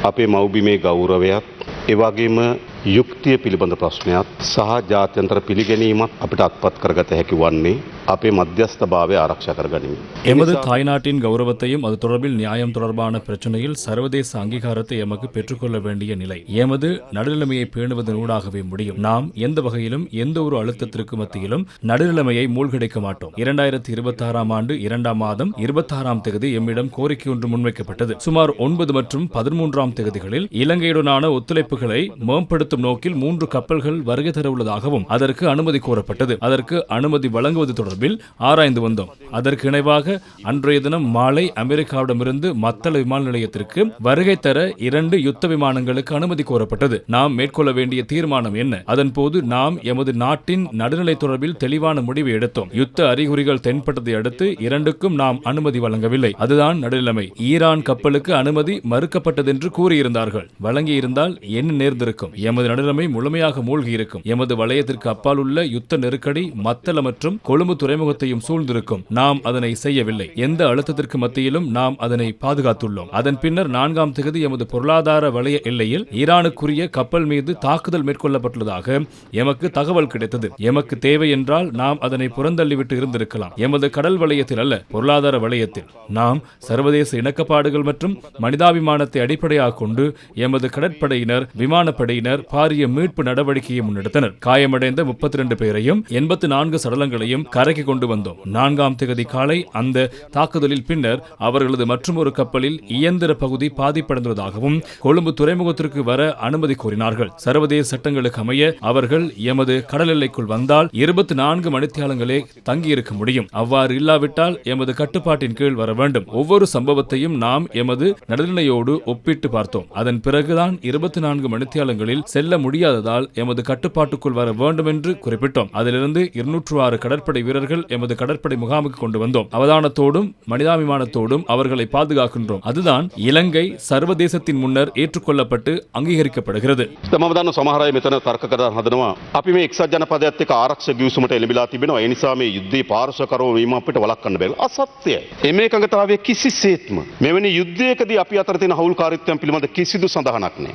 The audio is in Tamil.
අපේ මව්බිමේ ගෞරවයත් ඒ වගේම යුක්තිය පිළිබඳ ප්‍රශ්නයක් සහ ජාත්‍යන්තර පිළිගැනීමත් අපිට අත්පත් කරගත හැකි වන්නේ අපේ මධ්‍යස්ථභාවය ආරක්ෂා කරගනිමින්. எமது தாய்நாட்டின் கௌரவத்தையும் அது தொடர்பில் நியாயம் தொடர்பான பிரச்சனையில் சர்வதேச அங்கீகாரத்தை எமக்கு பெற்றுக்கொள்ள வேண்டிய நிலை எமது நடுநிலைமையை பேணுவதனூடாகவே முடியும். நாம் எந்த வகையிலும் எந்த ஒரு அழுத்தத்திற்கு மத்தியிலும் நடுநிலைமையை மூழ்கடிக்க மாட்டோம். 2026 ஆண்டு 2ஆம் மாதம் 26ஆம் தேதி எம்மிடம் கோரிக்கை ஒன்று முன்வைக்கப்பட்டது. சுமார் 9 மற்றும் 13ஆம் தேதிகளில் இலங்கையுடனான ஒத்துழைப்புகளை மேம்படுத்த நோக்கில் 3 கப்பல்கள் வருகை தர உள்ளதாகவும் அதற்கு அனுமதி கோரப்பட்டது. அதற்கு அனுமதி வழங்குவது தொடர்பில் ஆராய்ந்து வந்தோம். அதற்கு இணைவாக அன்றைய தினம் மாலை அமெரிக்காவிடமிருந்து மத்தள விமான நிலையத்திற்கு வருகை தர 2 யுத்த விமானங்களுக்கு அனுமதி கோரப்பட்டது. நாம் மேற்கொள்ள வேண்டிய தீர்மானம் என்ன? அதன் போது நாம் எமது நாட்டின் நடுநிலை தொடர்பில் தெளிவான முடிவை எடுத்தோம். யுத்த அறிகுறிகள் தென்பட்டதை அடுத்து 2க்கும் நாம் அனுமதி வழங்கவில்லை. அதுதான் நடுநிலைமை. ஈரான் கப்பலுக்கு அனுமதி மறுக்கப்பட்டது என்று கூறியிருந்தார்கள். வழங்கியிருந்தால் என்ன நேர்ந்திருக்கும்? எமது நடுநிலைமை முழுமையாக மூழ்கி இருக்கும். எமது வளையத்திற்கு அப்பால் உள்ள யுத்த நெருக்கடி மத்தள மற்றும் கொழும்பு துறைமுகத்தையும் சூழ்ந்திருக்கும். நாம் அதனை செய்யவில்லை. எந்த அழுத்தத்திற்கு மத்தியிலும் நாம் அதனை பாதுகாத்துள்ளோம். அதன் பின்னர் 4ஆம் தேதி எமது பொருளாதார வளைய எல்லையில் ஈரானுக்குரிய கப்பல் மீது தாக்குதல் மேற்கொள்ளப்பட்டுள்ளதாக எமக்கு தகவல் கிடைத்தது. எமக்கு தேவை என்றால் நாம் அதனை புறந்தள்ளிவிட்டு இருந்திருக்கலாம். எமது கடல் வளையத்தில் அல்ல, பொருளாதார வளையத்தில். நாம் சர்வதேச இணக்கப்பாடுகள் மற்றும் மனிதாபிமானத்தை அடிப்படையாக கொண்டு எமது கடற்படையினர் விமானப்படையினர் பாரிய மீட்பு நடவடிக்கையை முன்னெடுத்தனர். காயமடைந்த 32 பேரையும் 84 சடலங்களையும் கரைக்கு கொண்டு வந்தோம். 4ஆம் தேதி காலை அந்த தாக்குதலில் பின்னர் அவர்களது மற்றொரு கப்பலில் இயந்திர பகுதி பாதிப்படைந்துள்ளதாகவும் கொழும்பு துறைமுகத்திற்கு வர அனுமதி கோரினார்கள். சர்வதேச சட்டங்களுக்கு அமைய அவர்கள் எமது கடல் எல்லைக்குள் வந்தால் 24 மணித்தியாலங்களே தங்கியிருக்க முடியும். அவ்வாறு இல்லாவிட்டால் எமது கட்டுப்பாட்டின் கீழ் வர வேண்டும். ஒவ்வொரு சம்பவத்தையும் நாம் எமது நடுநிலையோடு ஒப்பிட்டு பார்த்தோம். அதன் பிறகுதான் 24 மணித்தியாலங்களில் செல்ல முடியாததால் எமது கட்டுப்பாட்டுக்குள் வர வேண்டும் என்று குறிப்பிட்டோம். அதிலிருந்து 206 கடற்படை வீரர்கள் எமது கடற்படை முகாமுக்கு கொண்டு வந்தோம். அவதானத்தோடும் மனிதாபிமானத்தோடும் அவர்களை பாதுகாக்கின்றோம். அதுதான் இலங்கை சர்வதேசத்தின் முன்னர் ஏற்றுக்கொள்ளப்பட்டு அங்கீகரிக்கப்படுகிறது. තමවදන්න සමහර අය මෙතන තර්ක කරලා හදනවා අපි මේ එක්සත් ජනපදයත් එක්ක ආරක්ෂක ගිවිසුමට එළඹිලා තිබෙනවා. ඒ නිසා මේ යුද්ධයේ පාර්ශවකරව වීම අපිට වළක්වන්න බැහැ. අසත්‍යයි. එමේ එකඟතාවය කිසිසේත්ම මෙවැනි යුද්ධයකදී අපි අතර තියෙන හවුල්කාරීත්වයන් පිළිබඳ කිසිදු සඳහනක් නැහැ.